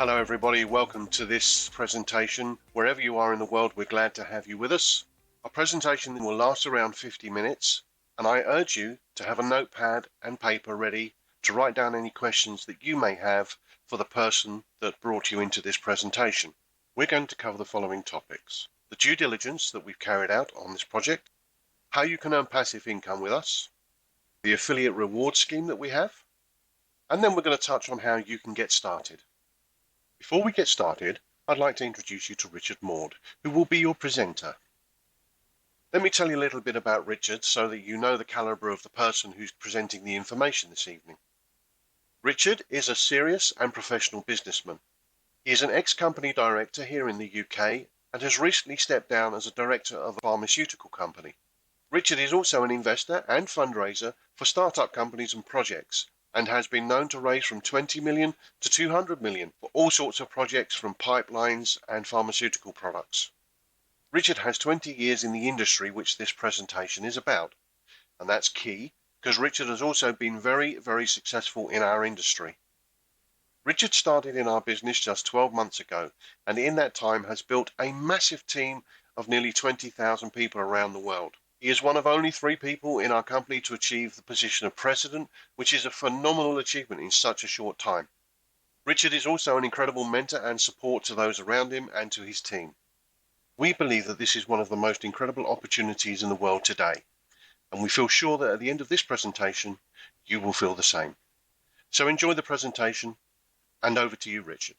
Hello everybody, welcome to this presentation. Wherever you are in the world, we're glad to have you with us. Our presentation will last around 50 minutes, and I urge you to have a notepad and paper ready to write down any questions that you may have for the person that brought you into this presentation. We're going to cover the following topics: the due diligence that we've carried out on this project, how you can earn passive income with us, the affiliate reward scheme that we have, and then we're going to touch on how you can get started. Before we get started, I'd like to introduce you to Richard Maud, who will be your presenter. Let me tell you a little bit about Richard so that you know the caliber of the person who's presenting the information this evening. Richard is a serious and professional businessman. He is an ex-company director here in the UK and has recently stepped down as a director of a pharmaceutical company. Richard is also an investor and fundraiser for startup companies and projects, and has been known to raise from 20 million to 200 million for all sorts of projects from pipelines and pharmaceutical products. Richard has 20 years in the industry which this presentation is about, and that's key because Richard has also been very successful in our industry. Richard started in our business just 12 months ago, and in that time has built a massive team of nearly 20,000 people around the world. He is one of only 3 people in our company to achieve the position of president, which is a phenomenal achievement in such a short time. Richard is also an incredible mentor and support to those around him and to his team. We believe that this is one of the most incredible opportunities in the world today, and we feel sure that at the end of this presentation, you will feel the same. So enjoy the presentation, and over to you, Richard.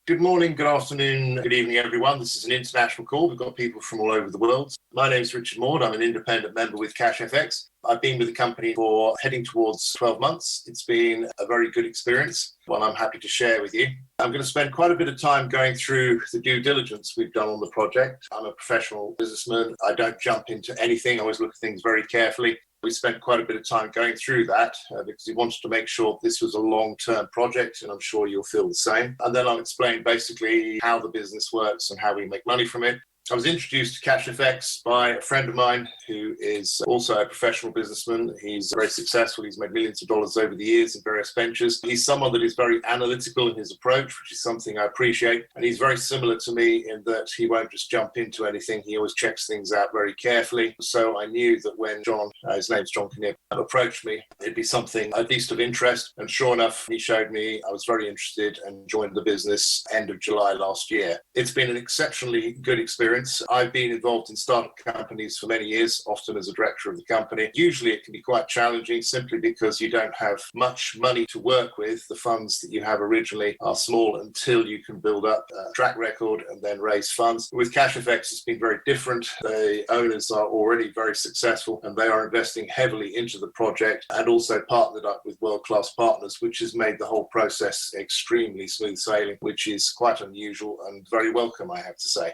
Good morning, good afternoon, good evening, everyone. This is an international call. We've got people from all over the world. My name is Richard Maud. I'm an independent member with CashFX. I've been with the company for heading towards 12 months. It's been a very good experience, one I'm happy to share with you. I'm going to spend quite a bit of time going through the due diligence we've done on the project. I'm a professional businessman. I don't jump into anything. I always look at things very carefully. We spent quite a bit of time going through that because we wanted to make sure this was a long-term project, and I'm sure you'll feel the same. And then I'll explain basically how the business works and how we make money from it. I was introduced to CashFX by a friend of mine who is also a professional businessman. He's very successful. He's made millions of dollars over the years in various ventures. He's someone that is very analytical in his approach, which is something I appreciate. And he's very similar to me in that he won't just jump into anything. He always checks things out very carefully. So I knew that when John, his name's John Kinnear, approached me, it'd be something at least of interest. And sure enough, he showed me I was very interested and joined the business end of July last year. It's been an exceptionally good experience. I've been involved in startup companies for many years, often as a director of the company. Usually it can be quite challenging simply because you don't have much money to work with. The funds that you have originally are small until you can build up a track record and then raise funds. With CashFX, it's been very different. The owners are already very successful and they are investing heavily into the project and also partnered up with world-class partners, which has made the whole process extremely smooth sailing, which is quite unusual and very welcome, I have to say.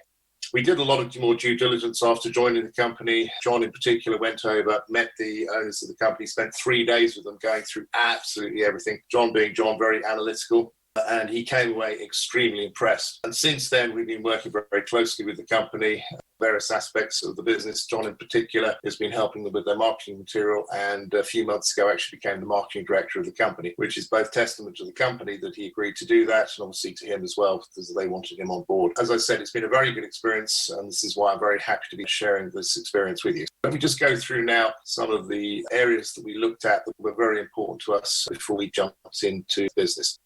We did a lot of more due diligence after joining the company. John in particular went over, met the owners of the company, spent 3 days with them going through absolutely everything. John being John, very analytical, and he came away extremely impressed. And since then, we've been working very closely with the company, various aspects of the business. John in particular has been helping them with their marketing material, and a few months ago actually became the marketing director of the company, which is both testament to the company that he agreed to do that and obviously to him as well because they wanted him on board. As I said, it's been a very good experience, and this is why I'm very happy to be sharing this experience with you. Let me just go through now some of the areas that we looked at that were very important to us before we jumped into business.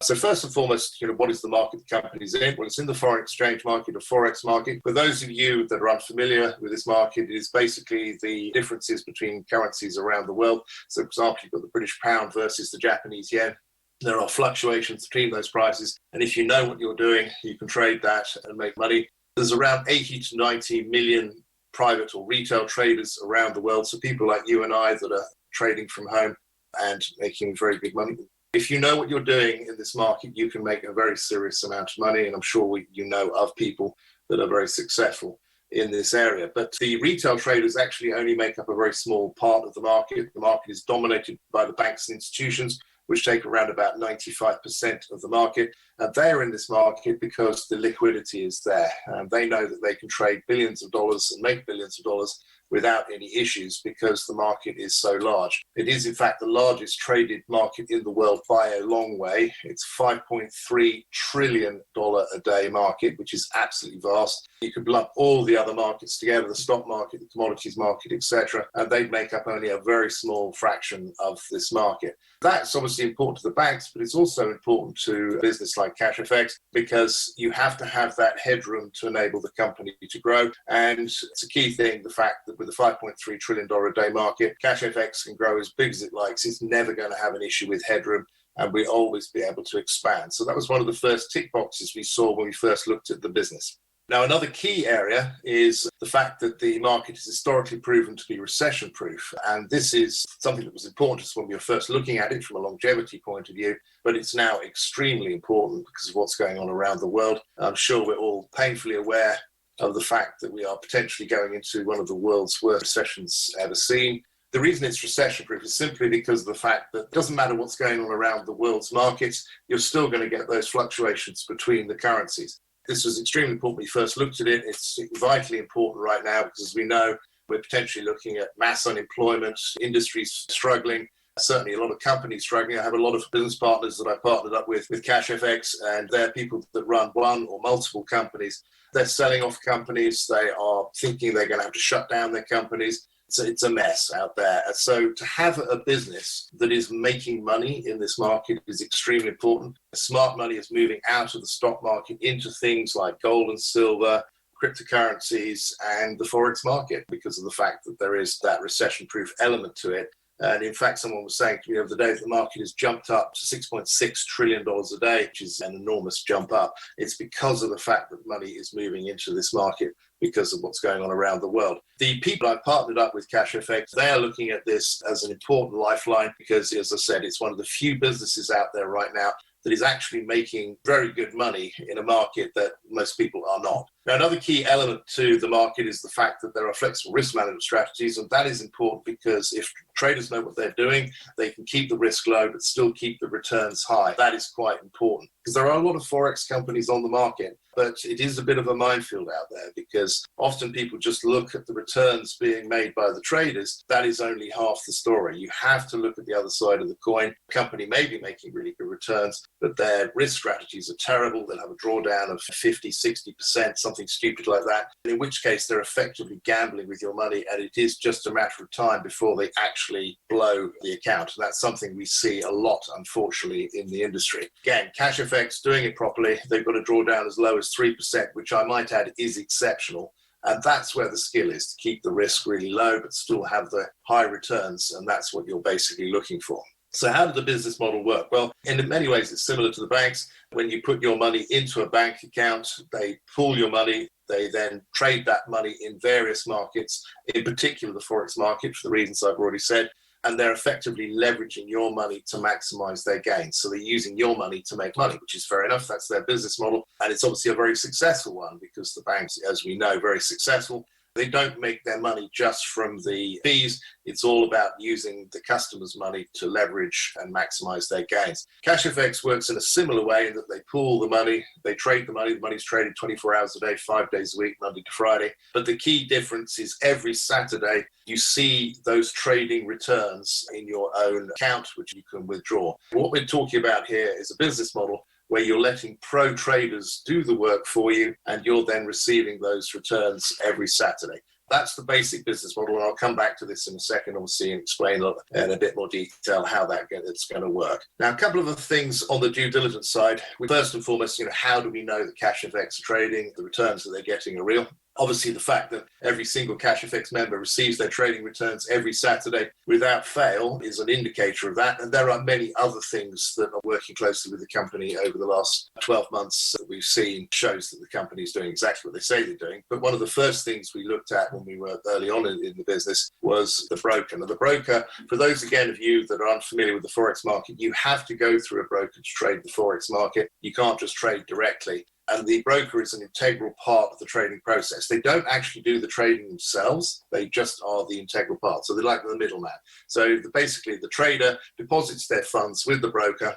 So first and foremost, what is the market the company's in? Well, it's in the foreign exchange market, or forex market. For those of you that are unfamiliar with this market, it is basically the differences between currencies around the world. So for example, you've got the British pound versus the Japanese yen. There are fluctuations between those prices. And if you know what you're doing, you can trade that and make money. There's around 80 to 90 million private or retail traders around the world. So people like you and I that are trading from home and making very good money. If you know what you're doing in this market, you can make a very serious amount of money. And I'm sure you know of people that are very successful in this area. But the retail traders actually only make up a very small part of the market. The market is dominated by the banks and institutions, which take around about 95% of the market. And they're in this market because the liquidity is there. And they know that they can trade billions of dollars and make billions of dollars without any issues because the market is so large. It is, in fact, the largest traded market in the world by a long way. It's $5.3 trillion a day market, which is absolutely vast. You could lump all the other markets together, the stock market, the commodities market, etc., and they'd make up only a very small fraction of this market. That's obviously important to the banks, but it's also important to a business like CashFX because you have to have that headroom to enable the company to grow. And it's a key thing, the fact that with a $5.3 trillion a day market, CashFX can grow as big as it likes. It's never going to have an issue with headroom, and we always be able to expand. So that was one of the first tick boxes we saw when we first looked at the business. Now, another key area is the fact that the market is historically proven to be recession-proof. And this is something that was important to us when we were first looking at it from a longevity point of view, but it's now extremely important because of what's going on around the world. I'm sure we're all painfully aware of the fact that we are potentially going into one of the world's worst recessions ever seen. The reason it's recession-proof is simply because of the fact that it doesn't matter what's going on around the world's markets, you're still going to get those fluctuations between the currencies. This was extremely important when we first looked at it. It's vitally important right now because, as we know, we're potentially looking at mass unemployment, industries struggling, certainly a lot of companies struggling. I have a lot of business partners that I partnered up with CashFX, and they're people that run one or multiple companies. They're selling off companies. They are thinking they're going to have to shut down their companies. So it's a mess out there. And so to have a business that is making money in this market is extremely important. Smart money is moving out of the stock market into things like gold and silver, cryptocurrencies, and the Forex market because of the fact that there is that recession-proof element to it. And in fact, someone was saying to me the other day that the market has jumped up to $6.6 trillion a day, which is an enormous jump up. It's because of the fact that money is moving into this market because of what's going on around the world. The people I've partnered up with CashFX, they are looking at this as an important lifeline because, as I said, it's one of the few businesses out there right now that is actually making very good money in a market that most people are not. Now, another key element to the market is the fact that there are flexible risk management strategies, and that is important because if traders know what they're doing, they can keep the risk low but still keep the returns high. That is quite important because there are a lot of Forex companies on the market, but it is a bit of a minefield out there because often people just look at the returns being made by the traders. That is only half the story. You have to look at the other side of the coin. The company may be making really good returns, but their risk strategies are terrible. They'll have a drawdown of 50, 60%, something stupid like that, in which case they're effectively gambling with your money, and it is just a matter of time before they actually blow the account. And that's something we see a lot, unfortunately, in the industry. Again, CashFX doing it properly, they've got a drawdown as low as 3%, which I might add is exceptional. And that's where the skill is, to keep the risk really low, but still have the high returns. And that's what you're basically looking for. So how did the business model work? Well, in many ways, it's similar to the banks. When you put your money into a bank account, they pool your money. They then trade that money in various markets, in particular the Forex market, for the reasons I've already said. And they're effectively leveraging your money to maximize their gains. So they're using your money to make money, which is fair enough. That's their business model. And it's obviously a very successful one because the banks, as we know, very successful. They don't make their money just from the fees. It's all about using the customer's money to leverage and maximize their gains. CashFX works in a similar way in that they pool the money, they trade the money. The money's traded 24 hours a day, 5 days a week, Monday to Friday. But the key difference is every Saturday, you see those trading returns in your own account, which you can withdraw. What we're talking about here is a business model where you're letting pro traders do the work for you and you're then receiving those returns every Saturday. That's the basic business model, and I'll come back to this in a second, obviously, and explain in a bit more detail how it's going to work. Now, a couple of other things on the due diligence side. First and foremost, how do we know that CashFX are trading, the returns that they're getting are real? Obviously, the fact that every single CashFX member receives their trading returns every Saturday without fail is an indicator of that. And there are many other things that are working closely with the company over the last 12 months that we've seen shows that the company is doing exactly what they say they're doing. But one of the first things we looked at when we were early on in the business was the broker. Now, the broker, for those, again, of you that are unfamiliar with the Forex market, you have to go through a broker to trade the Forex market. You can't just trade directly. and the broker is an integral part of the trading process. They don't actually do the trading themselves. They just are the integral part. So they're like the middleman. So basically the trader deposits their funds with the broker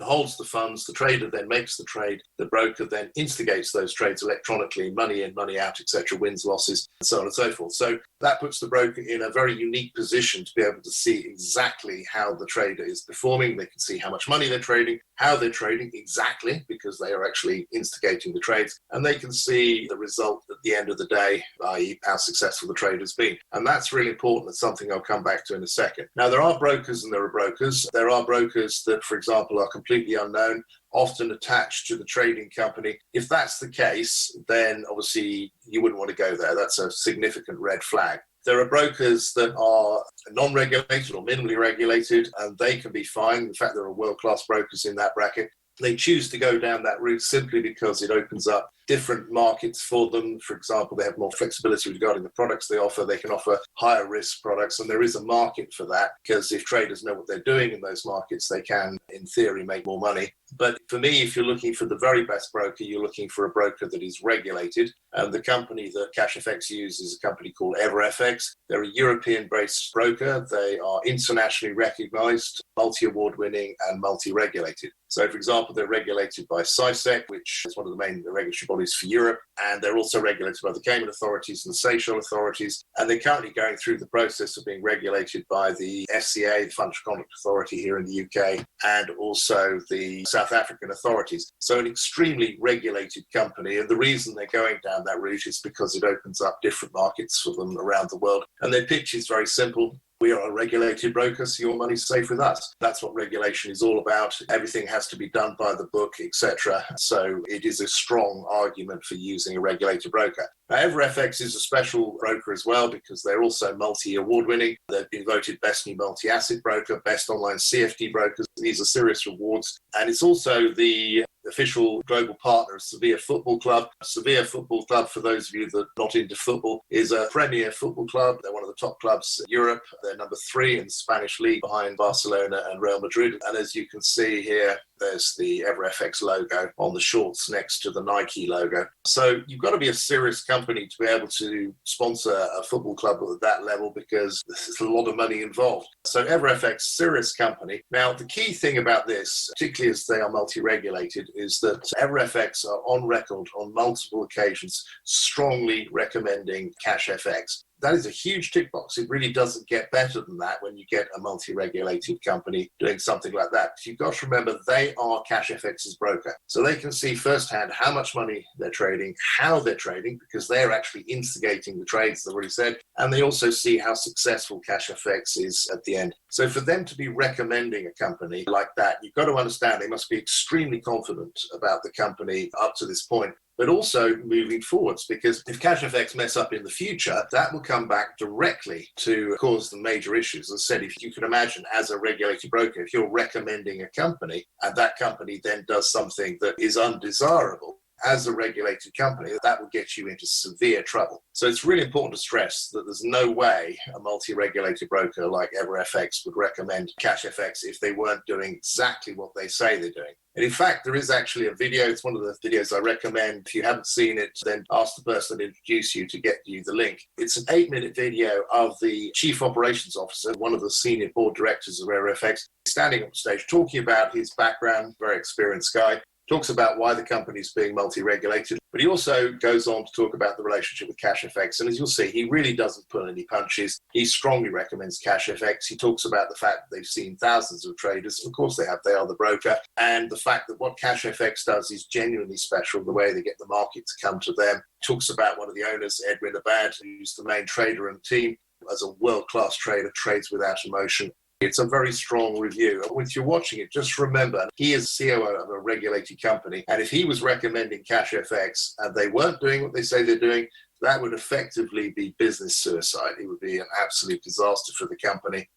holds the funds, the trader then makes the trade, the broker then instigates those trades electronically, money in, money out, etc., wins, losses, and so on and so forth. So that puts the broker in a very unique position to be able to see exactly how the trader is performing. They can see how much money they're trading, how they're trading exactly, because they are actually instigating the trades, and they can see the result at the end of the day, i.e. how successful the trade has been. And that's really important. It's something I'll come back to in a second. Now, there are brokers and there are brokers. There are brokers that, for example, are completely unknown, often attached to the trading company. If that's the case, then obviously you wouldn't want to go there. That's a significant red flag. There are brokers that are non-regulated or minimally regulated, and they can be fine. In fact, there are world-class brokers in that bracket. They choose to go down that route simply because it opens up different markets for them. For example, they have more flexibility regarding the products they offer. They can offer higher risk products, and there is a market for that, because if traders know what they're doing in those markets, they can, in theory, make more money. But for me, if you're looking for the very best broker, you're looking for a broker that is regulated. And the company that CashFX uses is a company called EverFX. They're a European-based broker. They are internationally recognized, multi-award winning, and multi-regulated. So, for example, they're regulated by CISEC, which is one of the main regulatory bodies for Europe, and they're also regulated by the Cayman authorities and the Seychelles authorities, and they're currently going through the process of being regulated by the FCA, the Financial Conduct Authority here in the UK, and also the South African authorities. So an extremely regulated company, and the reason they're going down that route is because it opens up different markets for them around the world. And their pitch is very simple. We are a regulated broker, so your money's safe with us. That's what regulation is all about. Everything has to be done by the book, etc. So it is a strong argument for using a regulated broker. Now, EverFX is a special broker as well, because they're also multi-award winning. They've been voted best new multi-asset broker, best online CFD brokers. These are serious rewards. And it's also the official global partner of Sevilla Football Club. Sevilla Football Club, for those of you that are not into football, is a premier football club. They're one of the top clubs in Europe. They're number 3 in the Spanish league behind Barcelona and Real Madrid. And as you can see here, there's the EverFX logo on the shorts next to the Nike logo. So you've got to be a serious company to be able to sponsor a football club at that level, because there's a lot of money involved. So EverFX, serious company. Now, the key thing about this, particularly as they are multi-regulated, is that EverFX are on record on multiple occasions strongly recommending CashFX. That is a huge tick box. It really doesn't get better than that when you get a multi-regulated company doing something like that. But you've got to remember, they are CashFX's broker. So they can see firsthand how much money they're trading, how they're trading, because they're actually instigating the trades, they've already said. And they also see how successful CashFX is at the end. So for them to be recommending a company like that, you've got to understand they must be extremely confident about the company up to this point, but also moving forwards, because if CashFX mess up in the future, that will come back directly to cause the major issues. As I said, if you can imagine, as a regulated broker, if you're recommending a company and that company then does something that is undesirable, as a regulated company, that will get you into severe trouble. So it's really important to stress that there's no way a multi-regulated broker like EverFX would recommend CashFX if they weren't doing exactly what they say they're doing. And in fact, there is actually a video. It's one of the videos I recommend. If you haven't seen it, then ask the person that introduced you to get you the link. It's an 8-minute video of the Chief Operations Officer, one of the senior board directors of EverFX, standing on stage talking about his background, very experienced guy. Talks about why the company is being multi-regulated, but he also goes on to talk about the relationship with CashFX. And as you'll see, he really doesn't pull any punches. He strongly recommends CashFX. He talks about the fact that they've seen thousands of traders. Of course they have, they are the broker. And the fact that what CashFX does is genuinely special, the way they get the market to come to them. Talks about one of the owners, Edwin Abad, who's the main trader in the team. As a world-class trader, trades without emotion. It's a very strong review. And if you're watching it, just remember, he is COO of a regulated company. And if he was recommending CashFX and they weren't doing what they say they're doing, that would effectively be business suicide. It would be an absolute disaster for the company.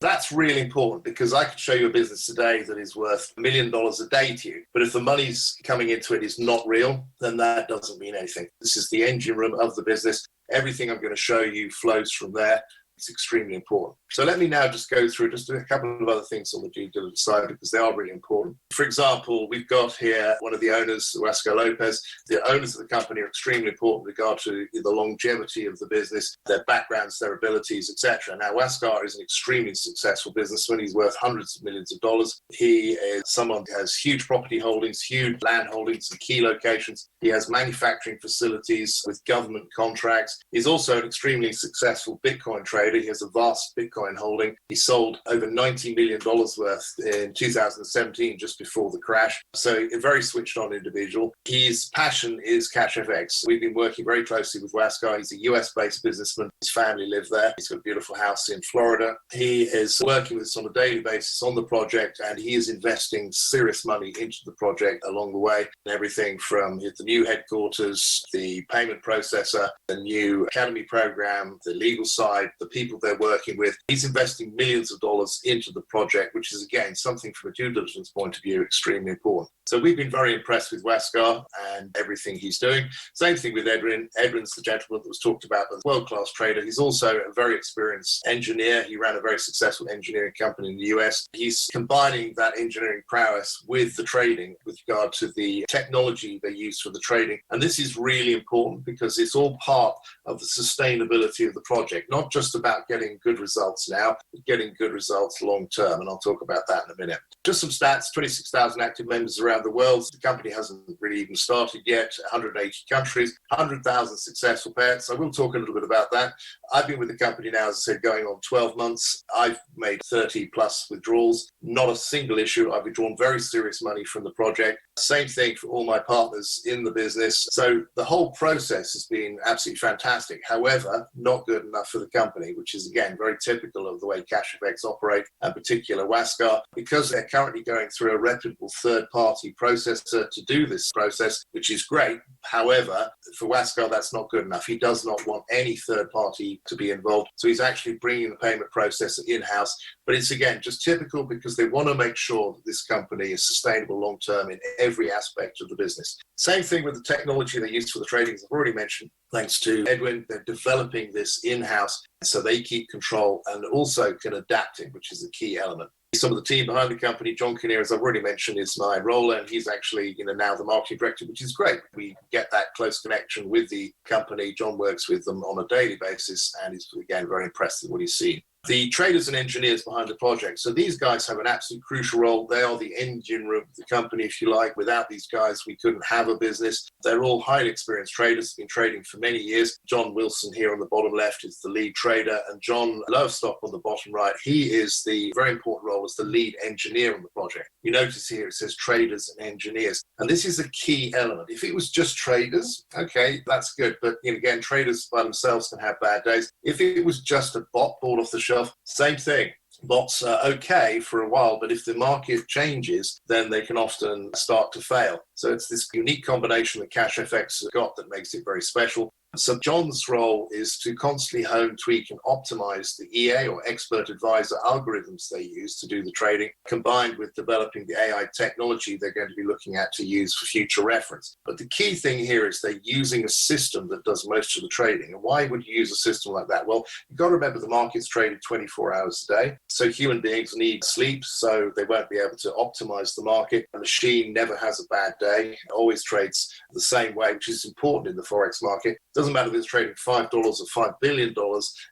That's really important, because I could show you a business today that is worth $1 million a day to you. But if the money's coming into it is not real, then that doesn't mean anything. This is the engine room of the business. Everything I'm going to show you flows from there. It's extremely important. So let me now just go through just a couple of other things on the due diligence side, because they are really important. For example, we've got here one of the owners, Huascar Lopez. The owners of the company are extremely important with regard to the longevity of the business, their backgrounds, their abilities, etc. Now, Huascar is an extremely successful businessman. He's worth hundreds of millions of dollars. He is someone who has huge property holdings, huge land holdings in key locations. He has manufacturing facilities with government contracts. He's also an extremely successful Bitcoin trader. He has a vast Bitcoin holding. He sold over $90 million worth in 2017, just before the crash. So a very switched on individual. His passion is Cash FX. We've been working very closely with Huascar. He's a US-based businessman. His family live there. He's got a beautiful house in Florida. He is working with us on a daily basis on the project, and he is investing serious money into the project along the way. Everything from the new headquarters, the payment processor, the new academy program, the legal side, the people they're working with. He's investing millions of dollars into the project, which is, again, something from a due diligence point of view extremely important. So we've been very impressed with Huascar and everything he's doing. Same thing with Edwin. Edwin's the gentleman that was talked about, a world-class trader. He's also a very experienced engineer. He ran a very successful engineering company in the US. He's combining that engineering prowess with the trading with regard to the technology they use for the trading. And this is really important because it's all part of the sustainability of the project, not just about getting good results now, but getting good results long term. And I'll talk about that in a minute. Just some stats: 26,000 active members around the world. The company hasn't really even started yet. 180 countries, 100,000 successful pets. I will talk a little bit about that. I've been with the company now, as I said, going on 12 months. I've made 30 plus withdrawals. Not a single issue. I've withdrawn very serious money from the project. Same thing for all my partners in the business. So the whole process has been absolutely fantastic. However, not good enough for the company, which is, again, very typical of the way Cash FX operate, in particular Huascar, because they're currently going through a reputable third-party processor to do this process, which is great. However, for Huascar, that's not good enough. He does not want any third party to be involved. So he's actually bringing the payment processor in-house. But it's, again, just typical because they want to make sure that this company is sustainable long-term in every aspect of the business. Same thing with the technology they use for the trading, as I've already mentioned. Thanks to Edwin, they're developing this in-house so they keep control and also can adapt it, which is a key element. Some of the team behind the company, John Kinnear, as I've already mentioned, is my enroller, and he's actually now the marketing director, which is great. We get that close connection with the company. John works with them on a daily basis and is, again, very impressed with what he's seen. The traders and engineers behind the project. So these guys have an absolute crucial role. They are the engine room of the company, if you like. Without these guys, we couldn't have a business. They're all highly experienced traders, been trading for many years. John Wilson here on the bottom left is the lead trader, and John Lovestock on the bottom right, he is the very important role as the lead engineer on the project. You notice here it says traders and engineers, and this is a key element. If it was just traders, okay, that's good. But again, traders by themselves can have bad days. If it was just a bot bought off the shelf, same thing. Bots are okay for a while, but if the market changes, then they can often start to fail. So it's this unique combination that Cash FX has got that makes it very special. So John's role is to constantly hone, tweak, and optimize the EA or expert advisor algorithms they use to do the trading, combined with developing the AI technology they're going to be looking at to use for future reference. But the key thing here is they're using a system that does most of the trading. And why would you use a system like that? Well, you've got to remember the market's traded 24 hours a day. So human beings need sleep, so they won't be able to optimize the market. A machine never has a bad day. It always trades the same way, which is important in the Forex market. Doesn't matter if it's trading $5 or $5 billion,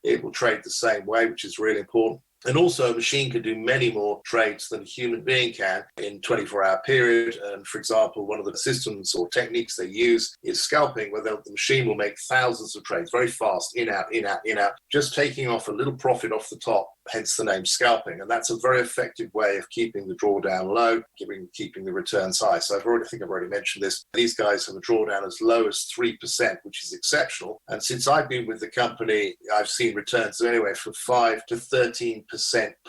it will trade the same way, which is really important. And also, a machine can do many more trades than a human being can in a 24-hour period. And for example, one of the systems or techniques they use is scalping, where the machine will make thousands of trades very fast, in, out, in, out, in, out, just taking off a little profit off the top, hence the name scalping. And that's a very effective way of keeping the drawdown low, keeping the returns high. So I think I've already mentioned this. These guys have a drawdown as low as 3%, which is exceptional. And since I've been with the company, I've seen returns anywhere from 5 to 13%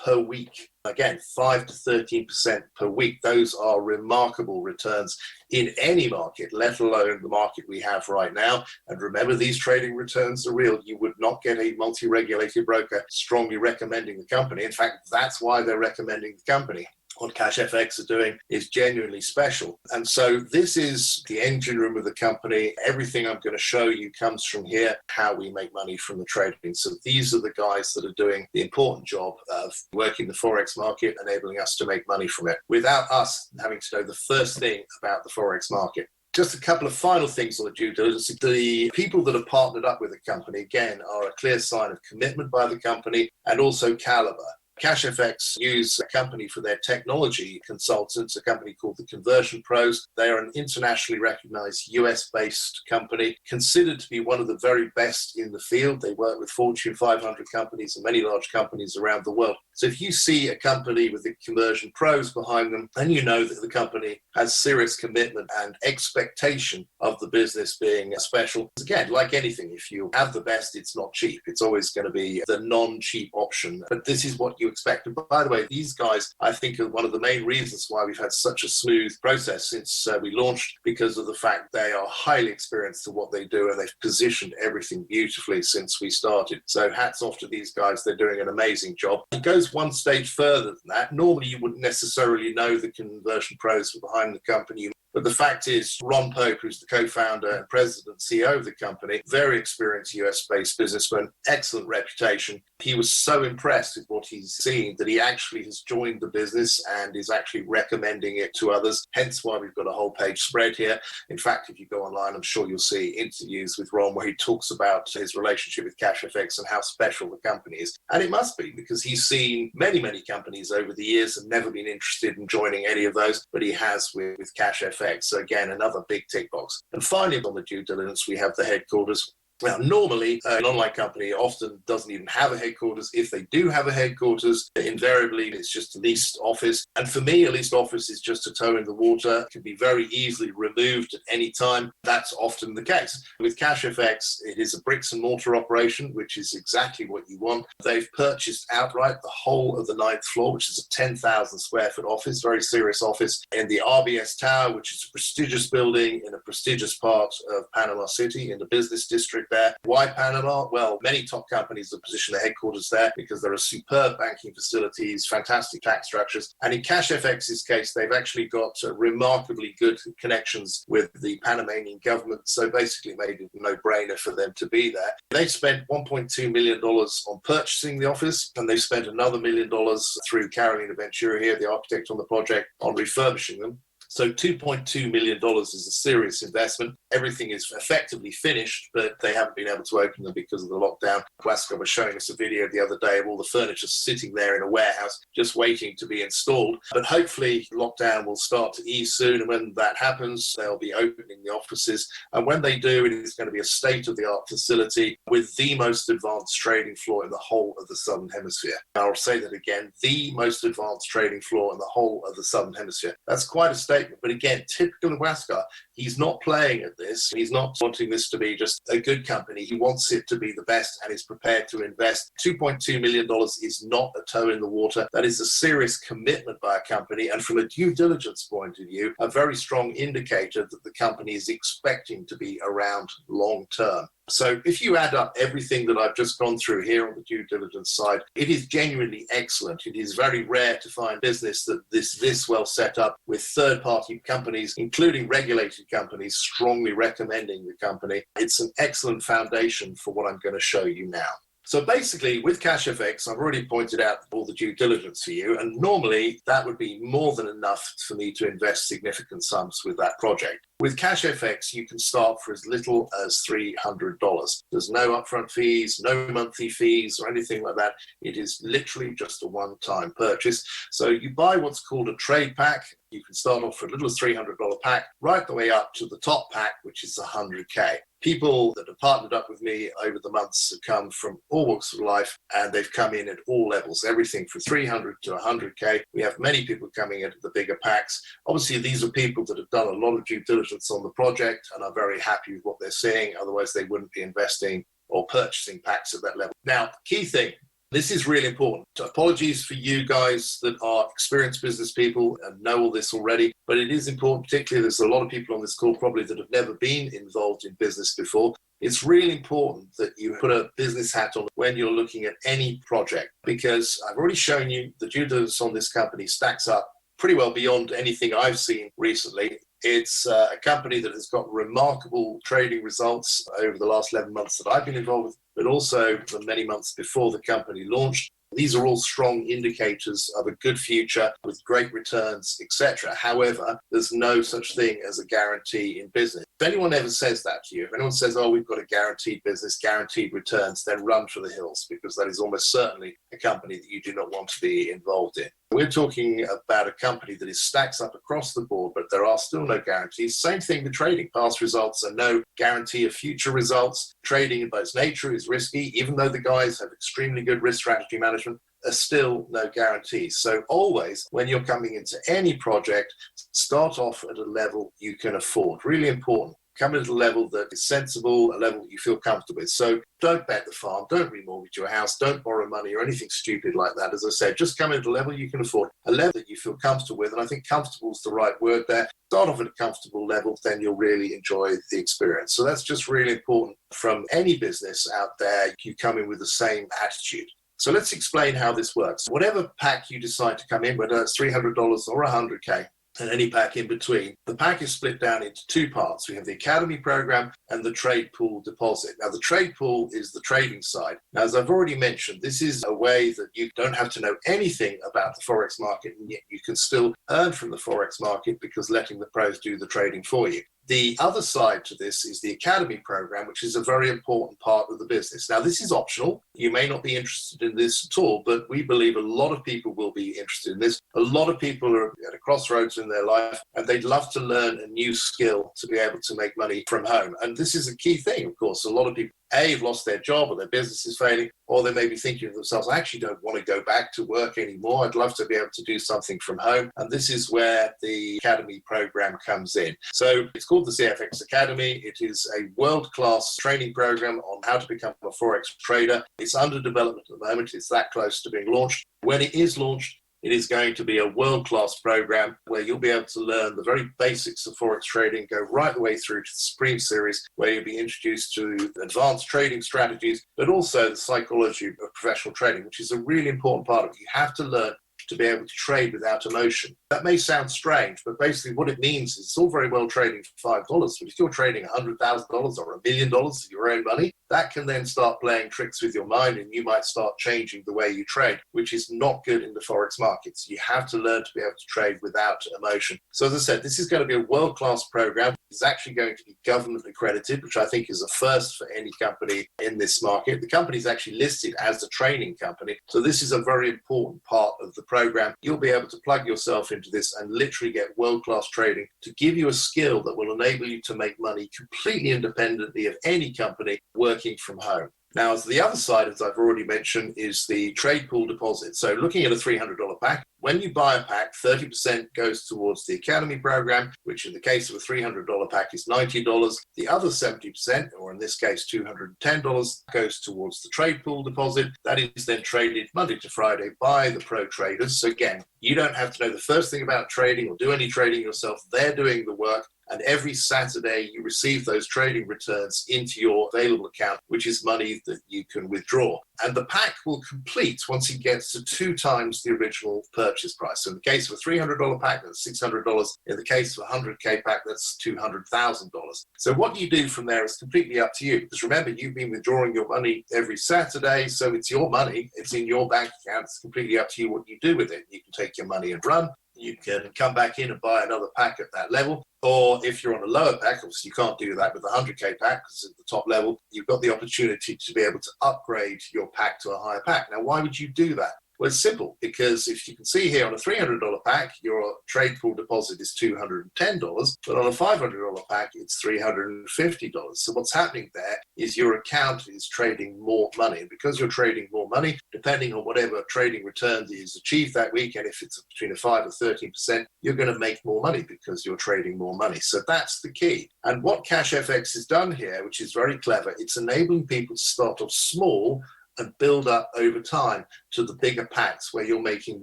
per week. Again, 5 to 13% per week. Those are remarkable returns in any market, let alone the market we have right now. And remember, these trading returns are real. You would not get a multi-regulated broker strongly recommending the company. In fact, that's why they're recommending the company. what CashFX are doing is genuinely special. And so this is the engine room of the company. Everything I'm going to show you comes from here, how we make money from the trading. So these are the guys that are doing the important job of working the Forex market, enabling us to make money from it without us having to know the first thing about the Forex market. Just a couple of final things on the due diligence. The people that have partnered up with the company, again, are a clear sign of commitment by the company and also caliber. CashFX use a company for their technology consultants, a company called the Conversion Pros. They are an internationally recognized US-based company, considered to be one of the very best in the field. They work with Fortune 500 companies and many large companies around the world. So if you see a company with the Conversion Pros behind them, then you know that the company has serious commitment and expectation of the business being special. Again, like anything, if you have the best, it's not cheap. It's always going to be the non-cheap option. But this is what you expect. And by the way, these guys, I think, are one of the main reasons why we've had such a smooth process since we launched, because of the fact they are highly experienced in what they do, and they've positioned everything beautifully since we started. So hats off to these guys. They're doing an amazing job. It goes one stage further than that. Normally, you wouldn't necessarily know the Conversion Pros behind the company. But the fact is, Ron Pope, who's the co-founder and president, CEO of the company, very experienced US-based businessman, excellent reputation. He was so impressed with what he's seen that he actually has joined the business and is actually recommending it to others, hence why we've got a whole page spread here. In fact, if you go online, I'm sure you'll see interviews with Ron where he talks about his relationship with CashFX and how special the company is. And it must be, because he's seen many, many companies over the years and never been interested in joining any of those, but he has with CashFX. So again, another big tick box. And finally, on the due diligence, we have the headquarters. Now, normally, an online company often doesn't even have a headquarters. If they do have a headquarters, invariably, it's just a leased office. And for me, a leased office is just a toe in the water. It can be very easily removed at any time. That's often the case. With CashFX, it is a bricks and mortar operation, which is exactly what you want. They've purchased outright the whole of the 9th floor, which is a 10,000 square foot office, very serious office, in the RBS Tower, which is a prestigious building in a prestigious part of Panama City, in the business district there. Why Panama? Well, many top companies have positioned their headquarters there because there are superb banking facilities, fantastic tax structures. And in CashFX's case, they've actually got remarkably good connections with the Panamanian government. So basically made it a no-brainer for them to be there. They spent $1.2 million on purchasing the office, and they spent another $1 million through Carolina Ventura here, the architect on the project, on refurbishing them. So $2.2 million is a serious investment. Everything is effectively finished, but they haven't been able to open them because of the lockdown. Guasco was showing us a video the other day of all the furniture sitting there in a warehouse, just waiting to be installed. But hopefully lockdown will start to ease soon. And when that happens, they'll be opening the offices. And when they do, it is going to be a state-of-the-art facility with the most advanced trading floor in the whole of the Southern Hemisphere. I'll say that again, the most advanced trading floor in the whole of the Southern Hemisphere. That's quite a statement. But again, typical of Huascar, he's not playing at this. He's not wanting this to be just a good company. He wants it to be the best and is prepared to invest. $2.2 million is not a toe in the water. That is a serious commitment by a company. And from a due diligence point of view, a very strong indicator that the company is expecting to be around long term. So if you add up everything that I've just gone through here on the due diligence side, it is genuinely excellent. It is very rare to find business that this well set up with third-party companies, including regulated companies, strongly recommending the company. It's an excellent foundation for what I'm going to show you now. So basically, with CashFX, I've already pointed out all the due diligence for you, and normally that would be more than enough for me to invest significant sums with that project. With CashFX, you can start for as little as $300. There's no upfront fees, no monthly fees, or anything like that. It is literally just a one-time purchase. So you buy what's called a trade pack. You can start off for a little as $300 pack, right the way up to the top pack, which is $100K. People that have partnered up with me over the months have come from all walks of life, and they've come in at all levels, everything from 300 to 100K. We have many people coming into the bigger packs. Obviously, these are people that have done a lot of due diligence on the project and are very happy with what they're seeing. Otherwise, they wouldn't be investing or purchasing packs at that level. Now, key thing, this is really important. Apologies for you guys that are experienced business people and know all this already, but it is important, particularly there's a lot of people on this call probably that have never been involved in business before. It's really important that you put a business hat on when you're looking at any project, because I've already shown you the due diligence on this company stacks up pretty well beyond anything I've seen recently. It's a company that has got remarkable trading results over the last 11 months that I've been involved with, but also the many months before the company launched. These are all strong indicators of a good future with great returns, etc. However, there's no such thing as a guarantee in business. If anyone ever says that to you, if anyone says, oh, we've got a guaranteed business, guaranteed returns, then run for the hills, because that is almost certainly a company that you do not want to be involved in. We're talking about a company that is stacks up across the board, but there are still no guarantees. Same thing with trading. Past results are no guarantee of future results. Trading by its nature is risky. Even though the guys have extremely good risk strategy management, there's still no guarantees. So always, when you're coming into any project, start off at a level you can afford. Really important. Come in at a level that is sensible, a level that you feel comfortable with. So don't bet the farm, don't remortgage your house, don't borrow money or anything stupid like that. As I said, just come in at a level you can afford, a level that you feel comfortable with. And I think comfortable is the right word there. Start off at a comfortable level, then you'll really enjoy the experience. So that's just really important from any business out there. You come in with the same attitude. So let's explain how this works. Whatever pack you decide to come in, whether it's $300 or 100K, and any pack in between, the pack is split down into two parts. We have the Academy program and the trade pool deposit. Now, the trade pool is the trading side. Now, as I've already mentioned, this is a way that you don't have to know anything about the Forex market, and yet you can still earn from the Forex market because letting the pros do the trading for you. The other side to this is the Academy program, which is a very important part of the business. Now, this is optional. You may not be interested in this at all, but we believe a lot of people will be interested in this. A lot of people are at a crossroads in their life, and they'd love to learn a new skill to be able to make money from home. And this is a key thing, of course. A lot of people, have lost their job or their business is failing, or they may be thinking to themselves, I actually don't want to go back to work anymore. I'd love to be able to do something from home. And this is where the Academy program comes in. So it's called the CFX Academy. It is a world-class training program on how to become a Forex trader. It's under development at the moment. It's that close to being launched. When it is launched, it is going to be a world-class program where you'll be able to learn the very basics of Forex trading, go right the way through to the Supreme Series, where you'll be introduced to advanced trading strategies, but also the psychology of professional trading, which is a really important part of it. You have to learn to be able to trade without emotion. That may sound strange, but basically what it means is it's all very well trading for $5, but if you're trading $100,000 or $1 million of your own money, that can then start playing tricks with your mind, and you might start changing the way you trade, which is not good in the Forex markets. You have to learn to be able to trade without emotion. So as I said, this is going to be a world-class program. It's actually going to be government accredited, which I think is a first for any company in this market. The company is actually listed as a training company. So this is a very important part of the program. You'll be able to plug yourself into this and literally get world-class trading to give you a skill that will enable you to make money completely independently of any company working from home. Now, as the other side, as I've already mentioned, is the trade pool deposit. So looking at a $300 pack, when you buy a pack, 30% goes towards the Academy program, which in the case of a $300 pack is $90. The other 70%, or in this case $210, goes towards the trade pool deposit. That is then traded Monday to Friday by the pro traders. So again, you don't have to know the first thing about trading or do any trading yourself. They're doing the work. And every Saturday, you receive those trading returns into your available account, which is money that you can withdraw. And the pack will complete once it gets to 2 times the original purchase price. So in the case of a $300 pack, that's $600. In the case of a 100K pack, that's $200,000. So what you do from there is completely up to you. Because remember, you've been withdrawing your money every Saturday, so it's your money. It's in your bank account. It's completely up to you what you do with it. You can take your money and run. You can come back in and buy another pack at that level. Or if you're on a lower pack, obviously you can't do that with a 100K pack because at the top level, you've got the opportunity to be able to upgrade your pack to a higher pack. Now, why would you do that? Well, it's simple, because if you can see here on a $300 pack, your trade pool deposit is $210, but on a $500 pack, it's $350. So what's happening there is your account is trading more money. And because you're trading more money, depending on whatever trading returns is achieved that week, and if it's between a 5 or 13%, you're going to make more money because you're trading more money. So that's the key. And what CashFX has done here, which is very clever, it's enabling people to start off small and build up over time. to the bigger packs where you're making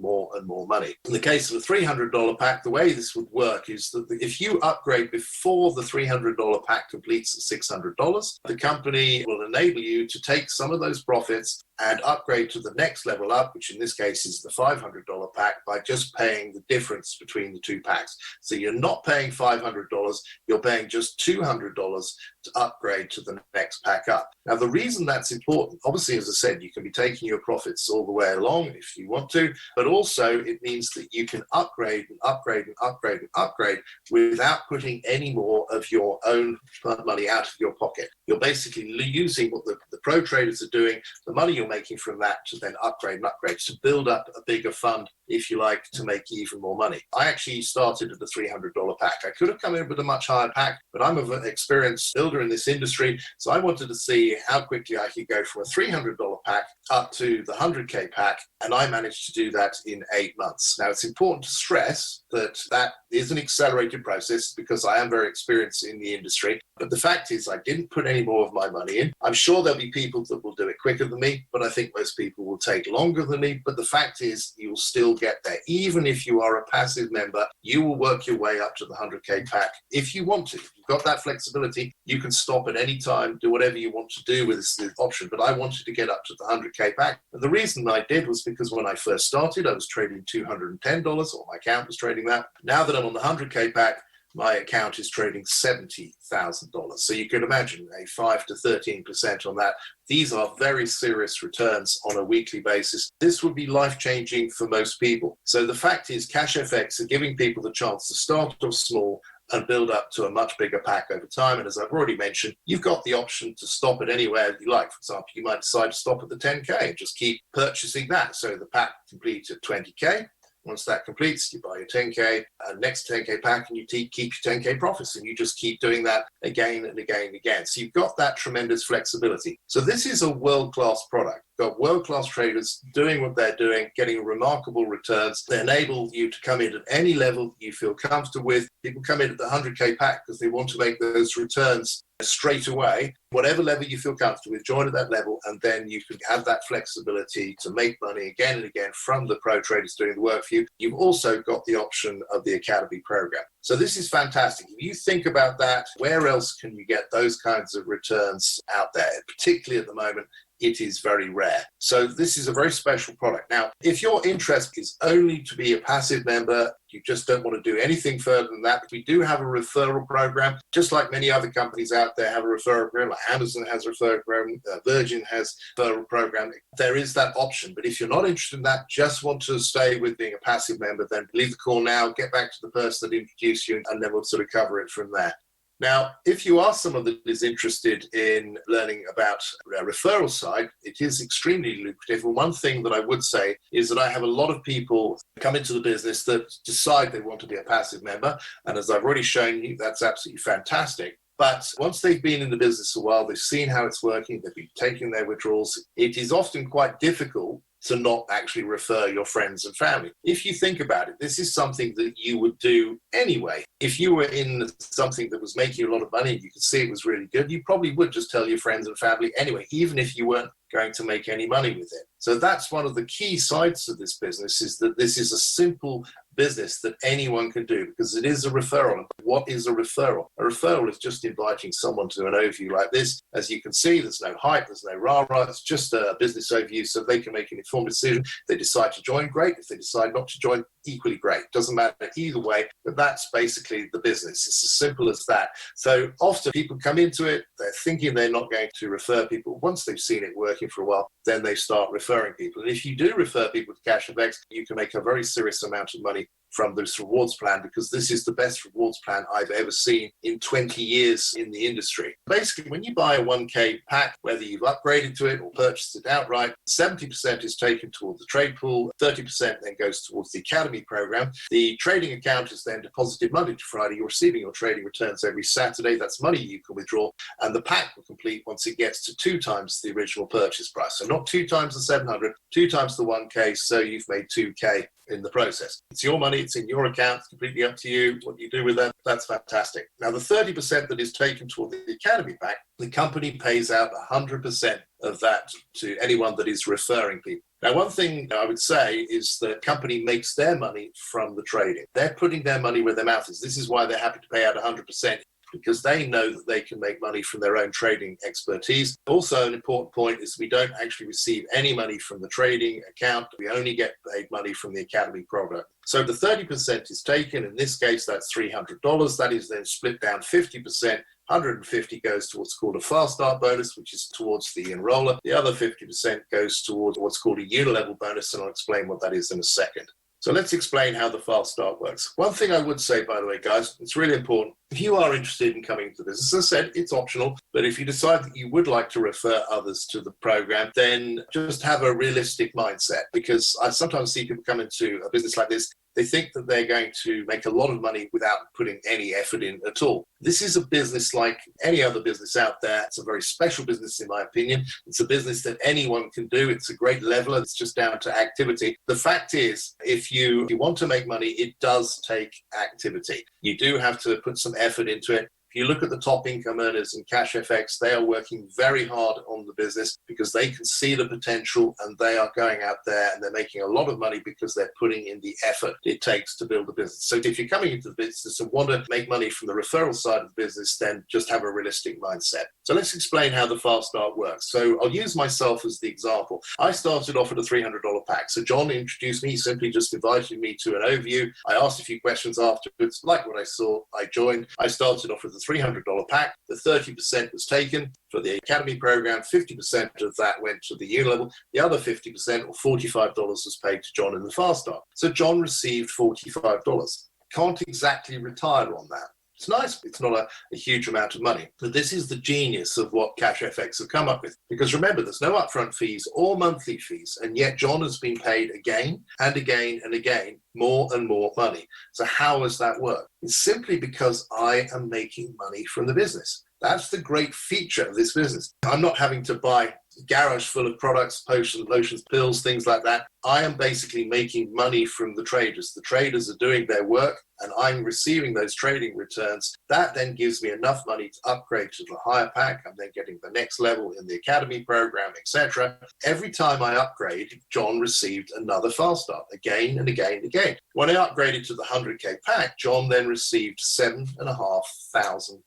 more and more money. In the case of a $300 pack, the way this would work is that if you upgrade before the $300 pack completes at $600, the company will enable you to take some of those profits and upgrade to the next level up, which in this case is the $500 pack, by just paying the difference between the two packs. So you're not paying $500, you're paying just $200 to upgrade to the next pack up. Now, the reason that's important, obviously, as I said, you can be taking your profits all the way along if you want to, but also it means that you can upgrade and upgrade and upgrade and upgrade without putting any more of your own money out of your pocket. You're basically using what the pro traders are doing, the money you're making from that, to then upgrade and upgrade, to build up a bigger fund, if you like, to make even more money. I actually started at a $300 pack. I could have come in with a much higher pack, but I'm an experienced builder in this industry, so I wanted to see how quickly I could go from a $300 pack up to the 100K pack, and I managed to do that in 8 months. Now, it's important to stress that that is an accelerated process because I am very experienced in the industry, but the fact is I didn't put any more of my money in. I'm sure there'll be people that will do it quicker than me, but I think most people will take longer than me. But the fact is you'll still get there. Even if you are a passive member, you will work your way up to the 100K pack if you want to. If you've got that flexibility, you can stop at any time, do whatever you want to do with this option. But I wanted to get up to the 100K pack. And the reason I did was because when I first started, I was trading $210, or my account was trading that. Now that I'm on the 100K pack, my account is trading $70,000. So you can imagine a 5 to 13% on that. These are very serious returns on a weekly basis. This would be life-changing for most people. So the fact is, Cash FX are giving people the chance to start off small and build up to a much bigger pack over time. And as I've already mentioned, you've got the option to stop it anywhere you like. For example, you might decide to stop at the 10K and just keep purchasing that. So the pack completes at 20K. Once that completes, you buy your 10K, next 10K pack, and you keep your 10K profits, and you just keep doing that again and again and again. So you've got that tremendous flexibility. So this is a world-class product. You've got world-class traders doing what they're doing, getting remarkable returns. They enable you to come in at any level you feel comfortable with. People come in at the 100K pack because they want to make those returns straight away. Whatever level you feel comfortable with, join at that level, and then you can have that flexibility to make money again and again from the pro traders doing the work for you. You've also got the option of the Academy program. So this is fantastic. If you think about that, where else can you get those kinds of returns out there? Particularly at the moment, it is very rare. So this is a very special product. Now, if your interest is only to be a passive member, you just don't want to do anything further than that, we do have a referral program, just like many other companies out there have a referral program, like Amazon has a referral program, Virgin has a referral program. There is that option. But if you're not interested in that, just want to stay with being a passive member, then leave the call now, get back to the person that introduced you, and then we'll sort of cover it from there. Now, if you are someone that is interested in learning about a referral side, it is extremely lucrative. And one thing that I would say is that I have a lot of people come into the business that decide they want to be a passive member. And as I've already shown you, that's absolutely fantastic. But once they've been in the business a while, they've seen how it's working, they've been taking their withdrawals, it is often quite difficult to not actually refer your friends and family. If you think about it, this is something that you would do anyway. If you were in something that was making you a lot of money and you could see it was really good, you probably would just tell your friends and family anyway, even if you weren't going to make any money with it. So that's one of the key sides to this business, is that this is a simple business that anyone can do because it is a referral. What is a referral? A referral is just inviting someone to an overview like this. As you can see, there's no hype, there's no rah-rah. It's just a business overview so they can make an informed decision. If they decide to join, great. If they decide not to join, equally great. Doesn't matter either way, but that's basically the business. It's as simple as that. So often people come into it, they're thinking they're not going to refer people. Once they've seen it working for a while, then they start referring people. And if you do refer people to Cash FX, you can make a very serious amount of money from this rewards plan, because this is the best rewards plan I've ever seen in 20 years in the industry. Basically, when you buy a 1K pack, whether you've upgraded to it or purchased it outright, 70% is taken towards the trade pool, 30% then goes towards the Academy program. The trading account is then deposited Monday to Friday. You're receiving your trading returns every Saturday. That's money you can withdraw, and the pack will complete once it gets to 2 times the original purchase price. So not 2 times the 700, 2 times the 1K, so you've made 2K in the process. It's your money, it's in your account, it's completely up to you what you do with that. That's fantastic. Now, the 30% that is taken toward the Academy pack, the company pays out 100% of that to anyone that is referring people. Now, one thing I would say is the company makes their money from the trading. They're putting their money where their mouth is. This is why they're happy to pay out 100%, because they know that they can make money from their own trading expertise. Also, an important point is we don't actually receive any money from the trading account. We only get paid money from the Academy product. So the 30% is taken. In this case, that's $300. That is then split down 50%. 150 goes to what's called a fast start bonus, which is towards the enroller. The other 50% goes towards what's called a unilevel bonus, and I'll explain what that is in a second. So let's explain how the fast start works. One thing I would say, by the way, guys, it's really important. If you are interested in coming to this, as I said, it's optional, but if you decide that you would like to refer others to the program, then just have a realistic mindset, because I sometimes see people come into a business like this. They think that they're going to make a lot of money without putting any effort in at all. This is a business like any other business out there. It's a very special business, in my opinion. It's a business that anyone can do. It's a great leveler. It's just down to activity. The fact is, if you want to make money, it does take activity. You do have to put some effort into it. If you look at the top income earners in Cash FX, they are working very hard on the business because they can see the potential, and they are going out there and they're making a lot of money because they're putting in the effort it takes to build a business. So if you're coming into the business and want to make money from the referral side of the business, then just have a realistic mindset. So let's explain how the fast start works. So I'll use myself as the example. I started off with a $300 pack. So John introduced me, he simply just invited me to an overview. I asked a few questions afterwards, like what I saw, I joined. I started off with a $300 pack. The 30% was taken for the Academy program. 50% of that went to the unilevel. The other 50%, or $45, was paid to John in the fast start. So John received $45. Can't exactly retire on that. It's nice. It's not a huge amount of money. But this is the genius of what Cash FX have come up with. Because remember, there's no upfront fees or monthly fees. And yet John has been paid again and again and again more and more money. So how does that work? It's simply because I am making money from the business. That's the great feature of this business. I'm not having to buy a garage full of products, potions, lotions, pills, things like that. I am basically making money from the traders. The traders are doing their work, and I'm receiving those trading returns. That then gives me enough money to upgrade to the higher pack. I'm then getting the next level in the Academy program, etc. Every time I upgrade, John received another fast start again and again and again. When I upgraded to the 100K pack, John then received $7,500.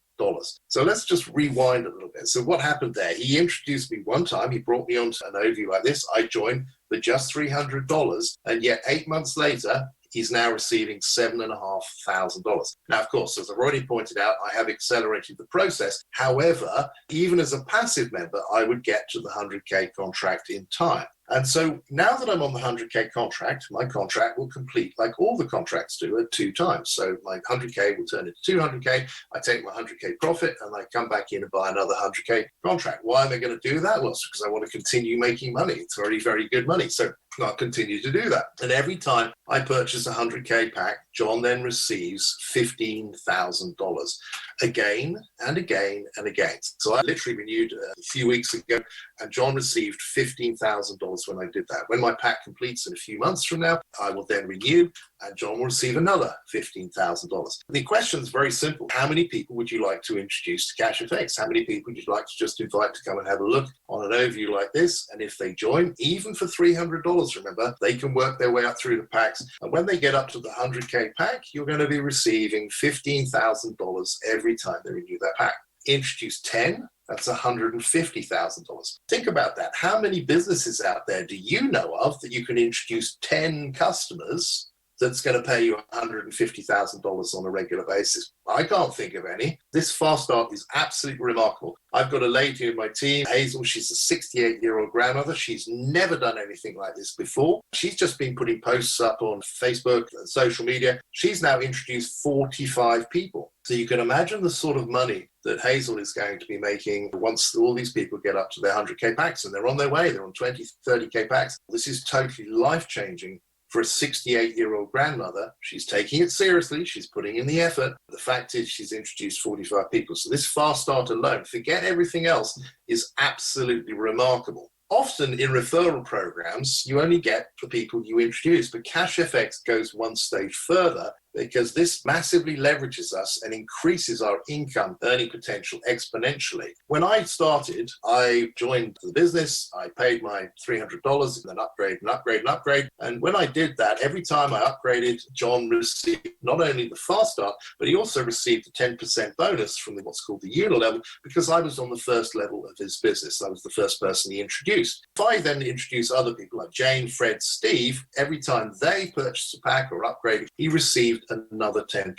So let's just rewind a little bit. So what happened there? He introduced me one time. He brought me onto an overview like this. I joined for just $300, and yet 8 months later, he's now receiving $7,500. Now, of course, as I've already pointed out, I have accelerated the process. However, even as a passive member, I would get to the 100K contract in time. And so now that I'm on the 100K contract, my contract will complete like all the contracts do at 2 times. So my 100K will turn into 200K. I take my 100K profit and I come back in and buy another 100K contract. Why am I going to do that? Well, it's because I want to continue making money. It's very, very good money. So I'll continue to do that. And every time I purchase a 100K pack, John then receives $15,000 again and again and again. So I literally renewed a few weeks ago, and John received $15,000 when I did that. When my pack completes in a few months from now, I will then renew, and John will receive another $15,000. The question is very simple. How many people would you like to introduce to Cash FX? How many people would you like to just invite to come and have a look on an overview like this? And if they join, even for $300, remember, they can work their way up through the packs. And when they get up to the 100K pack, you're going to be receiving $15,000 every time they renew that pack. Introduce 10, that's $150,000. Think about that. How many businesses out there do you know of that you can introduce 10 customers that's going to pay you $150,000 on a regular basis? I can't think of any. This fast start is absolutely remarkable. I've got a lady in my team, Hazel. She's a 68-year-old grandmother. She's never done anything like this before. She's just been putting posts up on Facebook and social media. She's now introduced 45 people. So you can imagine the sort of money that Hazel is going to be making once all these people get up to their 100K packs, and they're on their way. They're on 20, 30K packs. This is totally life-changing for a 68-year-old grandmother. She's taking it seriously. She's putting in the effort. The fact is she's introduced 45 people. So this fast start alone, forget everything else, is absolutely remarkable. Often in referral programs, you only get the people you introduce, but Cash FX goes one stage further because this massively leverages us and increases our income earning potential exponentially. When I started, I joined the business, I paid my $300 and then upgrade and upgrade and upgrade. And when I did that, every time I upgraded, John received not only the fast start, but he also received a 10% bonus from what's called the Eula level, because I was on the first level of his business. I was the first person he introduced. If I then introduce other people like Jane, Fred, Steve, every time they purchased a pack or upgraded, he received another 10%.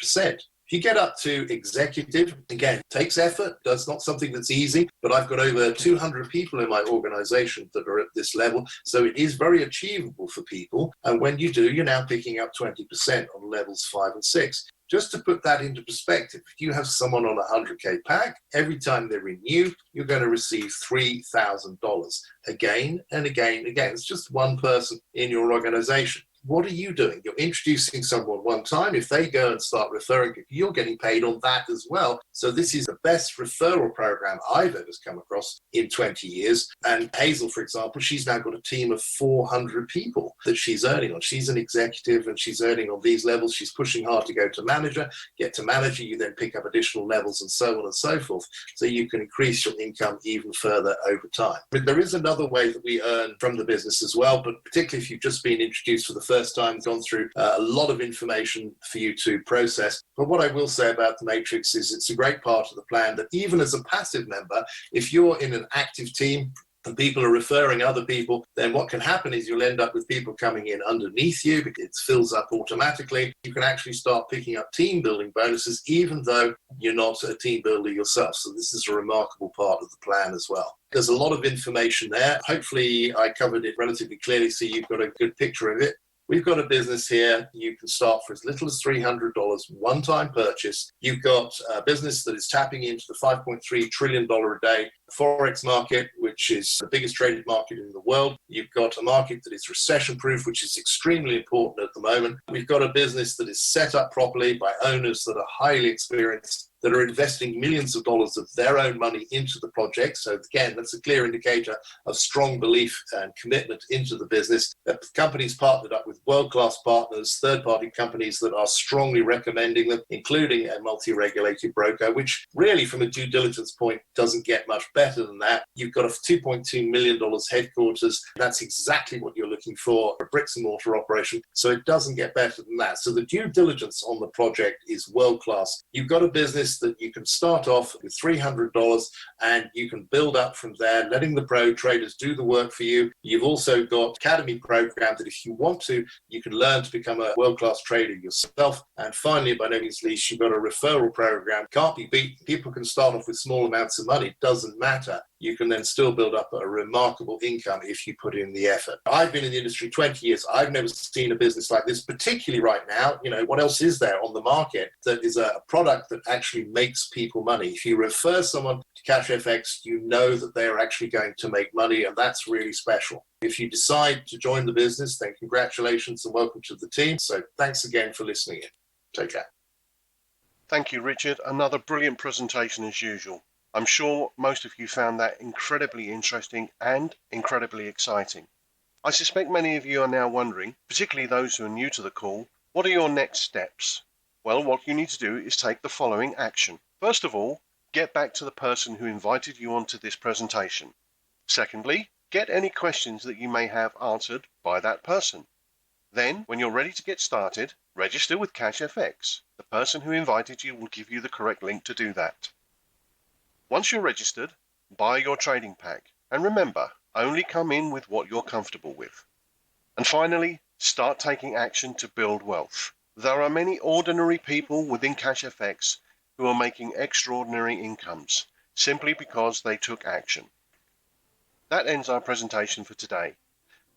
If you get up to executive, again, takes effort. That's not something that's easy, but I've got over 200 people in my organization that are at this level. So it is very achievable for people. And when you do, you're now picking up 20% on levels 5 and 6. Just to put that into perspective, if you have someone on a 100K pack, every time they renew, you're going to receive $3,000 again and again and again. It's just one person in your organization. What are you doing? You're introducing someone one time. If they go and start referring people, you're getting paid on that as well. So this is the best referral program I've ever come across in 20 years. And Hazel, for example, she's now got a team of 400 people that she's earning on. She's an executive and she's earning on these levels. She's pushing hard to go to manager. Get to manager, you then pick up additional levels and so on and so forth. So you can increase your income even further over time. But there is another way that we earn from the business as well, but particularly if you've just been introduced for the first time, gone through a lot of information for you to process. But what I will say about the Matrix is it's a great part of the plan that even as a passive member, if you're in an active team and people are referring other people, then what can happen is you'll end up with people coming in underneath you. It fills up automatically. You can actually start picking up team building bonuses, even though you're not a team builder yourself. So this is a remarkable part of the plan as well. There's a lot of information there. Hopefully I covered it relatively clearly so you've got a good picture of it. We've got a business here. You can start for as little as $300, one-time purchase. You've got a business that is tapping into the $5.3 trillion a day Forex market, which is the biggest traded market in the world. You've got a market that is recession-proof, which is extremely important at the moment. We've got a business that is set up properly by owners that are highly experienced, that are investing millions of dollars of their own money into the project. So again, that's a clear indicator of strong belief and commitment into the business. The company's partnered up with world-class partners, third-party companies that are strongly recommending them, including a multi-regulated broker, which really from a due diligence point doesn't get much better than that. You've got a $2.2 million headquarters. That's exactly what you're looking for, a bricks and mortar operation. So it doesn't get better than that. So the due diligence on the project is world-class. You've got a business that you can start off with $300 and you can build up from there, letting the pro traders do the work for you. You've also got academy program that if you want to, you can learn to become a world-class trader yourself. And finally, by no means least, you've got a referral program. Can't be beat. People can start off with small amounts of money. It doesn't matter. You can then still build up a remarkable income if you put in the effort. I've been in the industry 20 years. I've never seen a business like this, particularly right now. You know, what else is there on the market that is a product that actually makes people money? If you refer someone to CashFX, you know that they're actually going to make money, and that's really special. If you decide to join the business, then congratulations and welcome to the team. So thanks again for listening in. Take care. Thank you, Richard. Another brilliant presentation as usual. I'm sure most of you found that incredibly interesting and incredibly exciting. I suspect many of you are now wondering, particularly those who are new to the call, what are your next steps? Well, what you need to do is take the following action. First of all, get back to the person who invited you onto this presentation. Secondly, get any questions that you may have answered by that person. Then, when you're ready to get started, register with CashFX. The person who invited you will give you the correct link to do that. Once you're registered, buy your trading pack. And remember, only come in with what you're comfortable with. And finally, start taking action to build wealth. There are many ordinary people within CashFX who are making extraordinary incomes simply because they took action. That ends our presentation for today.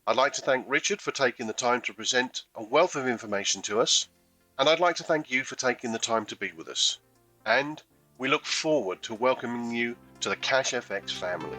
I'd like to thank Richard for taking the time to present a wealth of information to us, and I'd like to thank you for taking the time to be with us. And we look forward to welcoming you to the CashFX family.